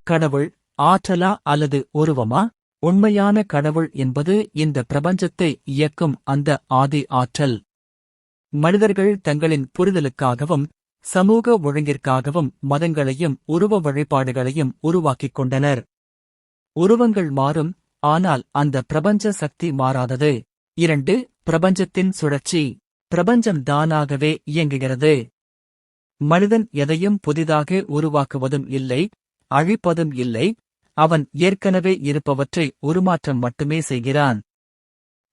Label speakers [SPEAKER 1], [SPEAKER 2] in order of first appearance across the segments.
[SPEAKER 1] கடவுள் ஆற்றலா அல்லது உருவமா? உண்மையான கடவுள் என்பது இந்த பிரபஞ்சத்தை இயக்கும் அந்த ஆதி ஆற்றல். மனிதர்கள் தங்களின் புரிதலுக்காகவும் சமூக ஒழுங்கிற்காகவும் மதங்களையும் உருவ வழிபாடுகளையும் உருவாக்கிக் கொண்டனர். உருவங்கள் மாறும், ஆனால் அந்த பிரபஞ்ச சக்தி மாறாதது. 2. பிரபஞ்சத்தின் சுழற்சி. பிரபஞ்சம் தானாகவே இயங்குகிறது. மனிதன் எதையும் புதிதாக உருவாக்குவதும் இல்லை, அழிப்பதும் இல்லை. அவன் ஏற்கனவே இருப்பவற்றை உருமாற்றம் மட்டுமே செய்கிறான்.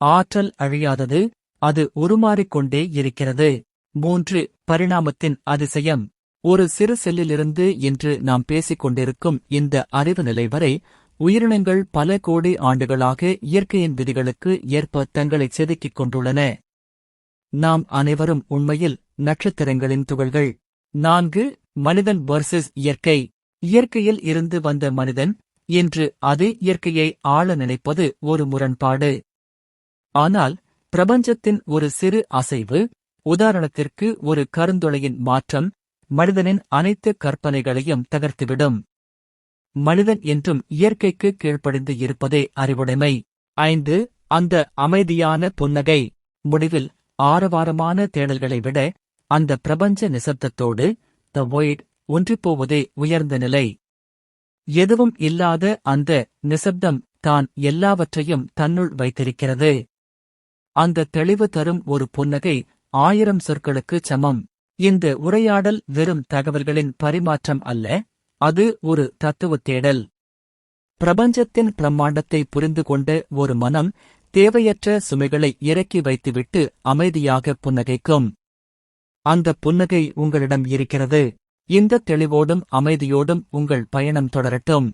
[SPEAKER 1] ஆற்றல் அழியாதது, அது உருமாறிக்கொண்டே இருக்கிறது. 3. பரிணாமத்தின் அதிசயம். ஒரு சிறு செல்லிலிருந்து இன்று நாம் பேசிக் கொண்டிருக்கும் இந்த அறிவு நிலை வரை உயிரினங்கள் பல கோடி ஆண்டுகளாக இயற்கையின் விதிகளுக்கு ஏற்ப தங்களை செதுக்கிக் கொண்டுள்ளன. நாம் அனைவரும் உண்மையில் நட்சத்திரங்களின் துகள்கள். 4. மனிதன் வர்சஸ் இயற்கை. இயற்கையில் இருந்து வந்த மனிதன் இன்று அதே இயற்கையை ஆள நினைப்பது ஒரு முரண்பாடு. ஆனால் பிரபஞ்சத்தின் ஒரு சிறு அசைவு, உதாரணத்திற்கு ஒரு கருந்துளையின் மாற்றம், மனிதனின் அனைத்து கற்பனைகளையும் தகர்த்துவிடும். மனிதன் என்றும் இயற்கைக்கு கீழ்ப்படிந்து இருப்பதே அறிவுடைமை. 5. அந்த அமைதியான புன்னகை. முடிவில் ஆரவாரமான தேடல்களை விட அந்த பிரபஞ்ச நிசப்தத்தோடு த void ஒன்றிப்போவதே உயர்ந்த நிலை. எதுவும் இல்லாத அந்த நிசப்தம் தான் எல்லாவற்றையும் தன்னுள் வைத்திருக்கிறது. அந்த தெளிவு தரும் ஒரு புன்னகை 1000 சொற்களுக்குச் சமம். இந்த உரையாடல் வெறும் தகவல்களின் பரிமாற்றம் அல்ல, அது ஒரு தத்துவத் தேடல். பிரபஞ்சத்தின் பிரம்மாண்டத்தை புரிந்து கொண்ட ஒரு மனம் தேவையற்ற சுமைகளை இறக்கி வைத்துவிட்டு அமைதியாக புன்னகைக்கும். அந்த புன்னகை உங்களிடம் இருக்கிறது. இந்த தெளிவோடும் அமைதியோடும் உங்கள் பயணம் தொடரட்டும்.